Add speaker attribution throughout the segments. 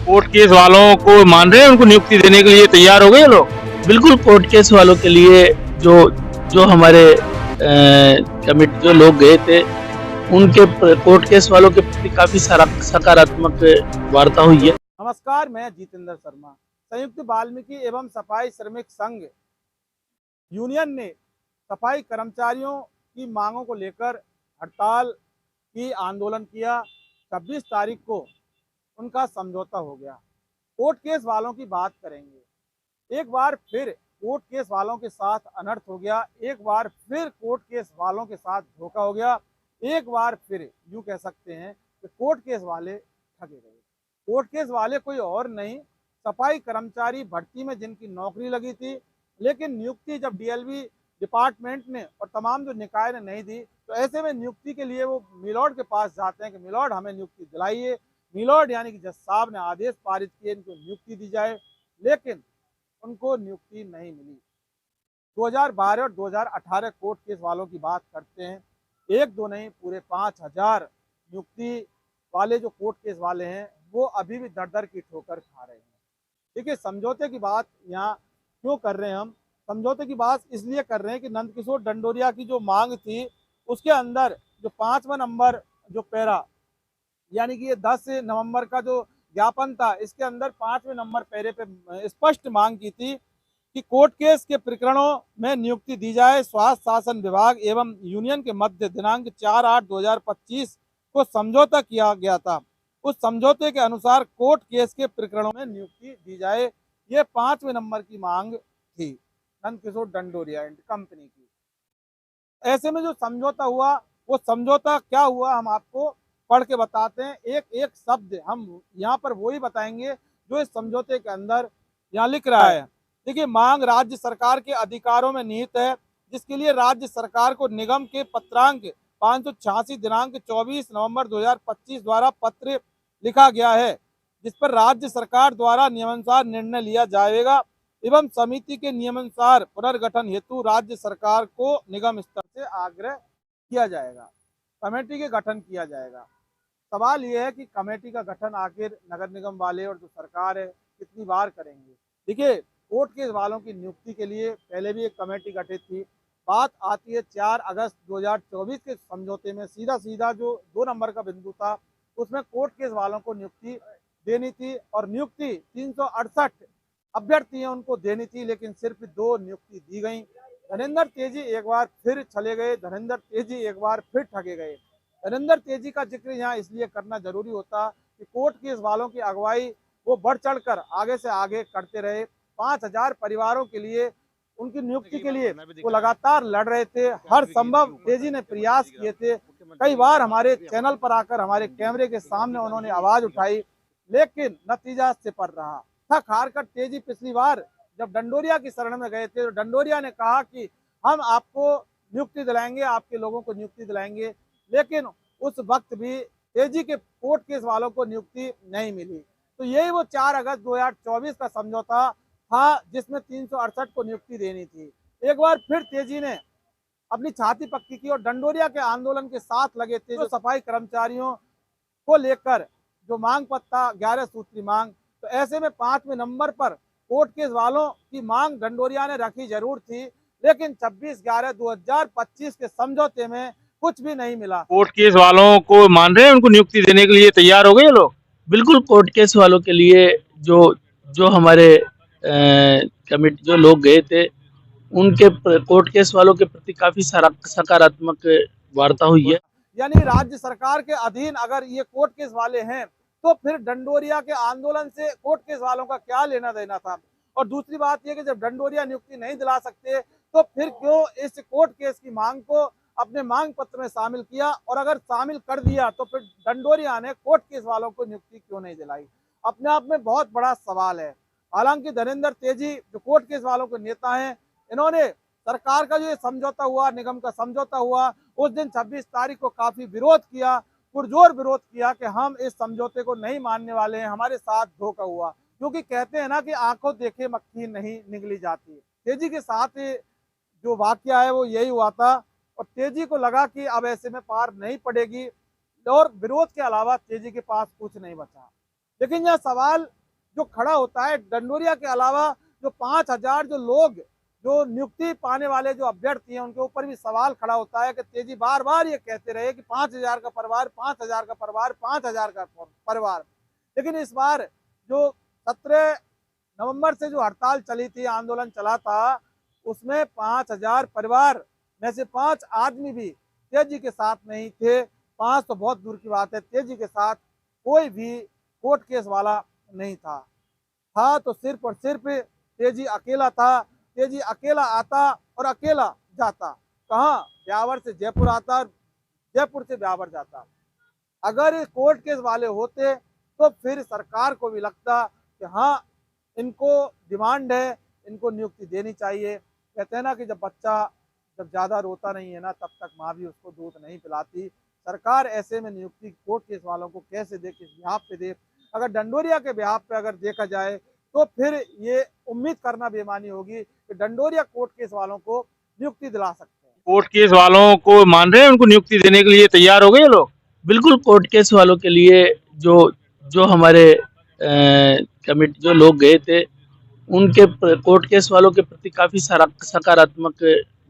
Speaker 1: Court case वालों को मान रहे हैं, उनको नियुक्ति देने के लिए तैयार हो गए लोग।
Speaker 2: बिल्कुल कोर्ट केस वालों के लिए जो जो हमारे कमिटी जो लोग गए थे उनके कोर्ट केस वालों के प्रति काफी सकारात्मक वार्ता हुई है।
Speaker 3: नमस्कार, मैं जितेंद्र शर्मा। संयुक्त वाल्मीकि एवं सफाई श्रमिक संघ यूनियन ने सफाई कर्मचारियों की मांगों को लेकर हड़ताल की आंदोलन किया। 26 तारीख को उनका समझौता हो गया। कोर्ट केस वालों की बात करेंगे। एक बार फिर कोर्ट केस वालों के साथ अनर्थ हो गया, एक बार फिर कोर्ट केस वालों के साथ धोखा हो गया, एक बार फिर यूँ कह सकते हैं कि कोर्ट केस वाले ठगे गए। कोर्ट केस वाले कोई और नहीं, सफाई कर्मचारी भर्ती में जिनकी नौकरी लगी थी, लेकिन नियुक्ति जब डीएलवी डिपार्टमेंट ने और तमाम जो निकाय ने नहीं दी, तो ऐसे में नियुक्ति के लिए वो मिलॉर्ड के पास जाते हैं कि मिलॉर्ड हमें नियुक्ति दिलाइए। मिलॉर्ड यानी कि जज साहब ने आदेश पारित किए इनको नियुक्ति दी जाए, लेकिन उनको नियुक्ति नहीं मिली। 2012 और 2018 कोर्ट केस वालों की बात करते हैं, एक दो नहीं पूरे 5000 नियुक्ति वाले जो कोर्ट केस वाले हैं वो अभी भी दर दर की ठोकर खा रहे हैं। देखिए, समझौते की बात यहाँ क्यों कर रहे हैं हम? समझौते की बात इसलिए कर रहे हैं कि नंदकिशोर डंडोरिया की जो मांग थी उसके अंदर जो 5वां नंबर जो पैरा यानी कि ये 10 नवंबर का जो ज्ञापन था, इसके अंदर 5वें नंबर पैरे पे स्पष्ट मांग की थी कि कोर्ट केस के प्रकरणों में नियुक्ति दी जाए। स्वास्थ्य शासन विभाग एवं यूनियन के मध्य दिनांक 4/8/2025 को समझौता किया गया था। उस समझौते के अनुसार कोर्ट केस के प्रकरणों में नियुक्ति दी जाए। ये 5वें नंबर की मांग थी नंदकिशोर डंडोरिया एंड कंपनी की। ऐसे में जो समझौता हुआ, वो समझौता क्या हुआ हम आपको पढ़ के बताते हैं। एक एक शब्द हम यहाँ पर वही बताएंगे जो इस समझौते के अंदर यहाँ लिख रहा है। देखिए, मांग राज्य सरकार के अधिकारों में निहित है, जिसके लिए राज्य सरकार को निगम के पत्रांक 586 दिनांक 24 नवंबर 2025 द्वारा पत्र लिखा गया है, जिस पर राज्य सरकार द्वारा नियमानुसार निर्णय लिया जाएगा एवं समिति के नियमानुसार पुनर्गठन हेतु राज्य सरकार को निगम स्तर से आग्रह किया जाएगा, कमेटी के गठन किया जाएगा। सवाल ये है कि कमेटी का गठन आखिर नगर निगम वाले और जो सरकार है कितनी बार करेंगे? देखिए, कोर्ट केस वालों की नियुक्ति के लिए पहले भी एक कमेटी गठित थी। बात आती है 4 अगस्त 2024 के समझौते में। सीधा सीधा जो 2 नंबर का बिंदु था उसमें कोर्ट केस वालों को नियुक्ति देनी थी और नियुक्ति 368 अभ्यर्थी हैं उनको देनी थी, लेकिन सिर्फ 2 नियुक्ति दी गई। धनेंद्र तेजी एक बार फिर चले गए, धनेंद्र तेजी एक बार फिर ठगे गए। धनेंद्र तेजी का जिक्र यहाँ इसलिए करना जरूरी होता कि कोर्ट केस वालों की अगुवाई वो बढ़ चढ़कर आगे से आगे करते रहे। 5000 परिवारों के लिए उनकी नियुक्ति के लिए वो लगातार लड़ रहे थे। हर संभव तेजी ने प्रयास किए थे। कई बार हमारे चैनल पर आकर हमारे कैमरे के सामने उन्होंने आवाज उठाई, लेकिन नतीजा सिफर रहा। थक हार कर तेजी पिछली बार जब डंडोरिया की शरण में गए थे तो डंडोरिया ने कहा कि हम आपको नियुक्ति दिलाएंगे, आपके लोगों को नियुक्ति दिलाएंगे, लेकिन उस वक्त भी तेजी के कोर्ट केस वालों को नियुक्ति नहीं मिली। तो यही वो 4 अगस्त 2024 का समझौता था जिसमें 368 को नियुक्ति देनी थी। एक बार फिर तेजी ने अपनी छाती पक्की की और डंडोरिया के आंदोलन के साथ लगे थे जो सफाई कर्मचारियों को लेकर जो मांग पत्र 11 सूत्री मांग। तो ऐसे में 5वें नंबर पर कोर्ट केस वालों की मांग डंडोरिया ने रखी जरूर थी, लेकिन 26/11/2025 के समझौते में कुछ भी नहीं मिला।
Speaker 1: कोर्ट केस वालों को मान रहे हैं, उनको नियुक्ति देने के लिए तैयार हो गए लोग।
Speaker 2: बिल्कुल कोर्ट केस वालों के लिए जो जो हमारे कमिटी जो लोग गए थे उनके कोर्ट केस वालों के प्रति काफी सकारात्मक वार्ता हुई है।
Speaker 3: यानी राज्य सरकार के अधीन अगर ये कोर्ट केस वाले हैं तो फिर डंडोरिया के आंदोलन से कोर्ट केस वालों का क्या लेना देना था? और दूसरी बात यह कि जब डंडोरिया नियुक्ति नहीं दिला सकते तो फिर क्यों इस कोर्ट केस की मांग को अपने मांग पत्र में शामिल किया? और अगर शामिल कर दिया तो फिर डंडोरिया ने कोर्ट केस वालों को नियुक्ति क्यों नहीं दिलाई? अपने आप में बहुत बड़ा सवाल है। हालांकि धनेंद्र तेजी जो कोर्ट केस वालों के नेता हैं, इन्होंने सरकार का जो ये समझौता हुआ, निगम का समझौता हुआ, उस दिन 26 तारीख को काफी विरोध किया, पुरजोर विरोध किया कि हम इस समझौते को नहीं मानने वाले हैं, हमारे साथ धोखा हुआ। क्योंकि कहते हैं ना कि आंखों देखे मक्खी नहीं निगली जाती। तेजी के साथ जो वाकया है वो यही हुआ था और तेजी को लगा कि अब ऐसे में पार नहीं पड़ेगी और विरोध के अलावा तेजी के पास कुछ नहीं बचा। लेकिन यह सवाल जो खड़ा होता है, डंडोरिया के अलावा जो 5,000 जो लोग जो नियुक्ति पाने वाले जो अभ्यर्थी हैं उनके ऊपर भी सवाल खड़ा होता है कि तेजी बार बार ये कहते रहे कि 5,000 का परिवार, 5,000 का परिवार, 5,000 का परिवार। लेकिन इस बार जो 17 नवंबर से जो हड़ताल चली थी, आंदोलन चला था, उसमें 5,000 परिवार में से 5 आदमी भी तेजी के साथ नहीं थे। 5 तो बहुत दूर की बात है, तेजी के साथ कोई भी कोर्ट केस वाला नहीं था तो सिर्फ और सिर्फ तेजी अकेला था। तेजी अकेला आता और अकेला जाता। कहाँ? ब्यावर से जयपुर आता, जयपुर से ब्यावर जाता। अगर कोर्ट केस वाले होते तो फिर सरकार को भी लगता कि हाँ, इनको डिमांड है, इनको नियुक्ति देनी चाहिए। कहते हैं ना कि जब बच्चा जब ज़्यादा रोता नहीं है ना, तब तक माँ भी उसको दूध नहीं पिलाती। सरकार ऐसे में नियुक्ति कोर्ट केस वालों को कैसे दे, किस बिहाफ पे दे? अगर डंडोरिया के बिहाफ पे अगर देखा जाए तो फिर ये उम्मीद करना बेईमानी होगी कि डंडोरिया कोर्ट केस वालों को नियुक्ति दिला सकते हैं।
Speaker 1: कोर्ट केस वालों को मान रहे हैं, उनको नियुक्ति देने के लिए तैयार हो गए ये लोग।
Speaker 2: बिल्कुल कोर्ट केस वालों के लिए जो जो हमारे कमिटी जो लोग गए थे उनके कोर्ट केस वालों के प्रति काफी सकारात्मक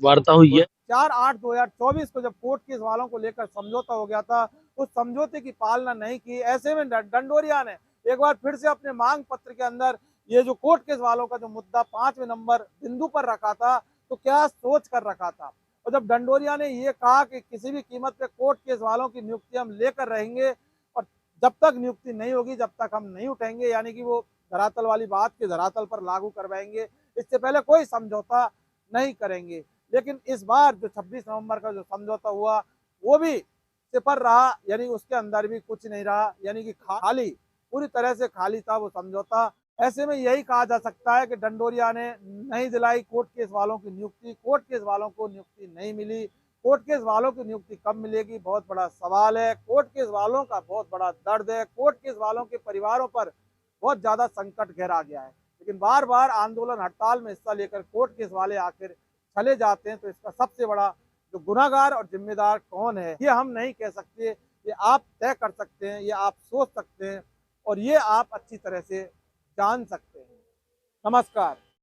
Speaker 2: वार्ता हुई है।
Speaker 3: 4/8/2024 को जब कोर्ट केस वालों को लेकर समझौता हो गया था, उस समझौते की पालना नहीं की। ऐसे में डंडोरिया ने एक बार फिर से अपने मांग पत्र के अंदर ये जो कोर्ट केस वालों का जो मुद्दा 5वें नंबर बिंदु पर रखा था, तो क्या सोच कर रखा था। और जब डंडोरिया ने ये कहा कि किसी भी कीमत पे कोर्ट केस वालों की नियुक्ति हम लेकर रहेंगे और जब तक नियुक्ति नहीं होगी तब तक हम नहीं उठेंगे, यानी कि वो धरातल वाली बात के धरातल पर लागू करवाएंगे, इससे पहले कोई समझौता नहीं करेंगे। लेकिन इस बार जो 26 नवंबर का जो समझौता हुआ वो भी सिफर रहा, यानी उसके अंदर भी कुछ नहीं रहा, यानी कि खाली, पूरी तरह से खाली था वो समझौता। ऐसे में यही कहा जा सकता है कि डंडोरिया ने नहीं दिलाई कोर्ट केस वालों की नियुक्ति, कोर्ट केस वालों को नियुक्ति नहीं मिली। कोर्ट केस वालों की नियुक्ति कब मिलेगी, बहुत बड़ा सवाल है। कोर्ट केस वालों का बहुत बड़ा दर्द है, कोर्ट केस वालों के परिवारों पर बहुत ज्यादा संकट गहरा गया है। लेकिन बार बार आंदोलन हड़ताल में हिस्सा लेकर कोर्ट केस वाले आखिर चले जाते हैं, तो इसका सबसे बड़ा जो गुनाहगार और जिम्मेदार कौन है, ये हम नहीं कह सकते, ये आप तय कर सकते हैं, ये आप सोच सकते हैं और ये आप अच्छी तरह से जान सकते हैं। नमस्कार।